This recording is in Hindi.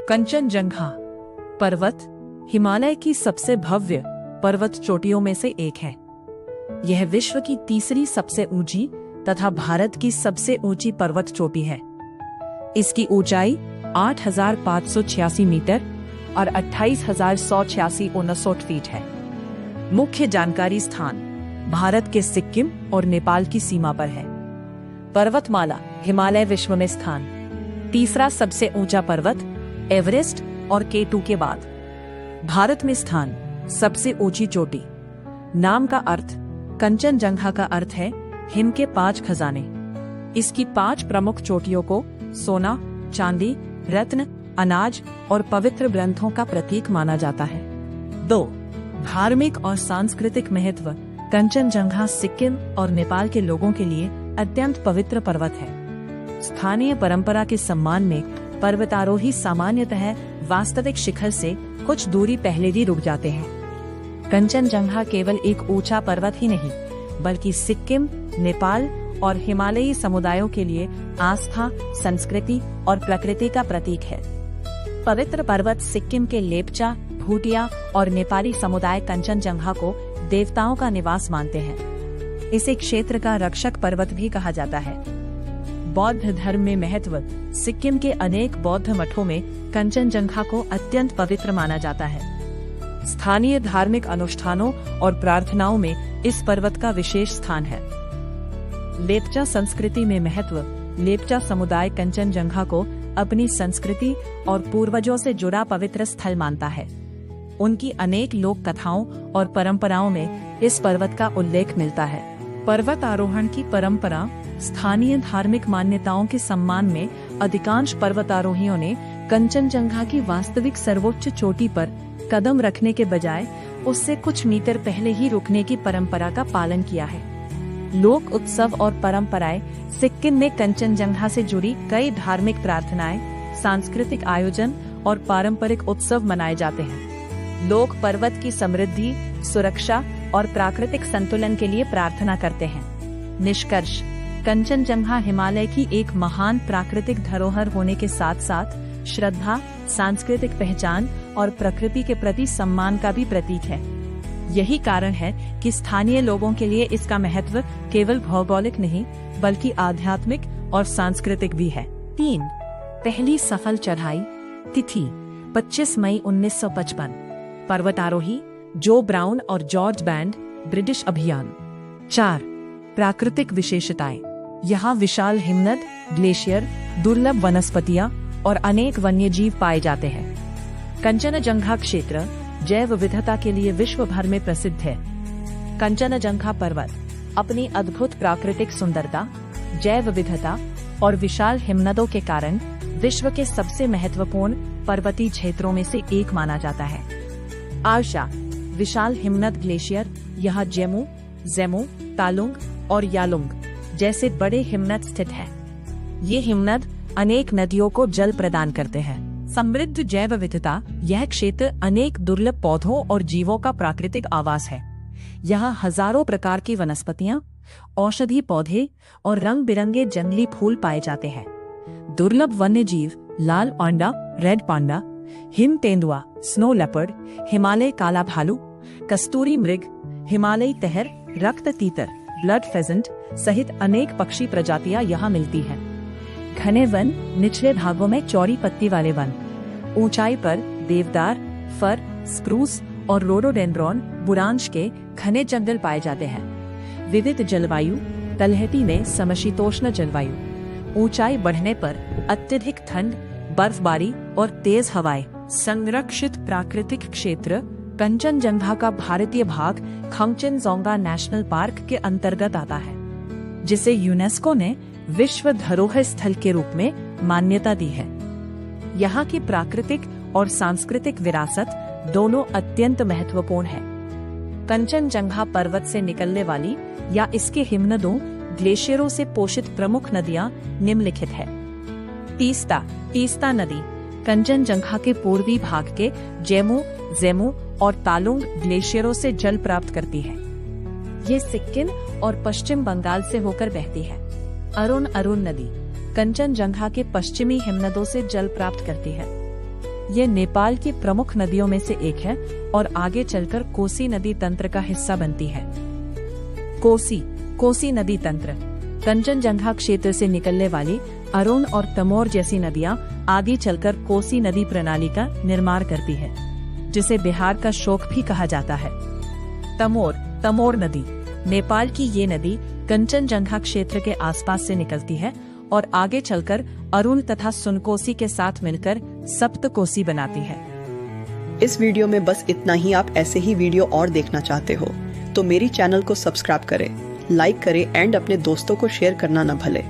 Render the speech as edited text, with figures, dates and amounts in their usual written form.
कंचनजंगा पर्वत हिमालय की सबसे भव्य पर्वत चोटियों में से एक है। यह विश्व की तीसरी सबसे ऊंची तथा भारत की सबसे ऊंची पर्वत चोटी है। इसकी ऊंचाई 8,586 मीटर और 28,186 फीट है। मुख्य जानकारी स्थान भारत के सिक्किम और नेपाल की सीमा पर है। पर्वतमाला हिमालय विश्व में स्थान तीसरा सबसे ऊंचा पर्वत एवरेस्ट और K2 के बाद। भारत में स्थान सबसे ऊंची चोटी। नाम का अर्थ कंचनजंगा का अर्थ है हिम के 5 खजाने। इसकी 5 प्रमुख चोटियों को सोना, चांदी, रत्न, अनाज और पवित्र ग्रंथों का प्रतीक माना जाता है। 2. धार्मिक और सांस्कृतिक महत्व कंचनजंगा सिक्किम और नेपाल के लोगों के लिए अत्यंत पवित्र पर्वत है। स्थानीय परंपरा के सम्मान में पर्वतारोही सामान्यतः वास्तविक शिखर से कुछ दूरी पहले ही रुक जाते हैं। कंचनजंगा केवल एक ऊंचा पर्वत ही नहीं, बल्कि सिक्किम, नेपाल और हिमालयी समुदायों के लिए आस्था, संस्कृति और प्रकृति का प्रतीक है। पवित्र पर्वत सिक्किम के लेप्चा, भूटिया और नेपाली समुदाय कंचनजंगा को देवताओं का निवास मानते हैं। इसे क्षेत्र का रक्षक पर्वत भी कहा जाता है। बौद्ध धर्म में महत्व सिक्किम के अनेक बौद्ध मठों में कंचनजंगा को अत्यंत पवित्र माना जाता है। स्थानीय धार्मिक अनुष्ठानों और प्रार्थनाओं में इस पर्वत का विशेष स्थान है। लेप्चा संस्कृति में महत्व लेप्चा समुदाय कंचनजंगा को अपनी संस्कृति और पूर्वजों से जुड़ा पवित्र स्थल मानता है। उनकी अनेक लोक कथाओं और परंपराओं में इस पर्वत का उल्लेख मिलता है। पर्वत आरोहण की परंपरा स्थानीय धार्मिक मान्यताओं के सम्मान में अधिकांश पर्वतारोहियों ने कंचनजंगा की वास्तविक सर्वोच्च चोटी पर कदम रखने के बजाय उससे कुछ मीटर पहले ही रुकने की परंपरा का पालन किया है। लोक उत्सव और परंपराएं सिक्किम में कंचनजंगा से जुड़ी कई धार्मिक प्रार्थनाएं, सांस्कृतिक आयोजन और पारंपरिक उत्सव मनाए जाते हैं। लोग पर्वत की समृद्धि, सुरक्षा और प्राकृतिक संतुलन के लिए प्रार्थना करते हैं। निष्कर्ष कंचनजंगा हिमालय की एक महान प्राकृतिक धरोहर होने के साथ साथ श्रद्धा, सांस्कृतिक पहचान और प्रकृति के प्रति सम्मान का भी प्रतीक है। यही कारण है कि स्थानीय लोगों के लिए इसका महत्व केवल भौगोलिक नहीं, बल्कि आध्यात्मिक और सांस्कृतिक भी है। 3. पहली सफल चढ़ाई तिथि 25 मई 1955। पर्वतारोही जो ब्राउन और जॉर्ज बैंड, ब्रिटिश अभियान। 4. प्राकृतिक विशेषताएं यहाँ विशाल हिमनद, ग्लेशियर, दुर्लभ वनस्पतियां और अनेक वन्यजीव पाए जाते हैं। कंचनजंगा क्षेत्र जैव विविधता के लिए विश्व भर में प्रसिद्ध है। कंचनजंगा पर्वत अपनी अद्भुत प्राकृतिक सुंदरता, जैव विविधता और विशाल हिमनदों के कारण विश्व के सबसे महत्वपूर्ण पर्वतीय क्षेत्रों में से एक माना जाता है। आशा विशाल हिमनद ग्लेशियर यहाँ जेमू, जेमू, तालुंग और यालुंग जैसे बड़े हिमनद स्थित हैं। ये हिमनद अनेक नदियों को जल प्रदान करते हैं। समृद्ध जैव विविधता यह क्षेत्र अनेक दुर्लभ पौधों और जीवों का प्राकृतिक आवास है। यहाँ हजारों प्रकार की वनस्पतियाँ, औषधि पौधे और रंग बिरंगे जंगली फूल पाए जाते हैं। दुर्लभ वन्य जीव लाल पांडा, रेड पांडा, हिम तेंदुआ, स्नो लेपर्ड, हिमालय काला भालू, कस्तूरी मृग, हिमालयी तहर, रक्त तीतर, ब्लड फेजेंट सहित अनेक पक्षी प्रजातियां यहाँ मिलती हैं। घने वन, निचले भागों में चौड़ी पत्ती वाले वन, ऊंचाई पर देवदार, फर, स्प्रूस और रोडोडेंड्रॉन, बुरांश के घने जंगल पाए जाते हैं। विविध जलवायु, तलहटी में समशीतोष्ण जलवायु, ऊंचाई बढ़ने पर अत्यधिक ठंड, बर्फबारी और तेज हवाएं। संरक्षित प्राकृतिक क्षेत्र कंचनजंगा का भारतीय भाग कंचनजंगा नेशनल पार्क के अंतर्गत आता है, जिसे यूनेस्को ने विश्व धरोहर स्थल के रूप में मान्यता दी है। यहाँ की प्राकृतिक और सांस्कृतिक विरासत दोनों अत्यंत महत्वपूर्ण है। कंचनजंगा पर्वत से निकलने वाली या इसके हिमनदों, ग्लेशियरों से पोषित प्रमुख नदियाँ निम्नलिखित है। तीस्ता नदी कंचनजंगा के पूर्वी भाग के जेमू, जेमू और तालुंग ग्लेशियरों से जल प्राप्त करती है। ये सिक्किम और पश्चिम बंगाल से होकर बहती है। अरुण नदी कंचनजंगा के पश्चिमी हिमनदों से जल प्राप्त करती है। ये नेपाल की प्रमुख नदियों में से एक है और आगे चलकर कोसी नदी तंत्र का हिस्सा बनती है। कोसी नदी तंत्र कंचनजंगा क्षेत्र से निकलने वाली अरुण और तमोर जैसी नदियां आगे चलकर कोसी नदी प्रणाली का निर्माण करती है, जिसे बिहार का शोक भी कहा जाता है। तमोर नदी नेपाल की ये नदी कंचनजंगा क्षेत्र के आसपास से निकलती है और आगे चलकर अरुण तथा सुनकोसी के साथ मिलकर सप्तकोसी बनाती है। इस वीडियो में बस इतना ही। आप ऐसे ही वीडियो और देखना चाहते हो तो मेरी चैनल को सब्सक्राइब करें, लाइक करें एंड अपने दोस्तों को शेयर करना न भूलें।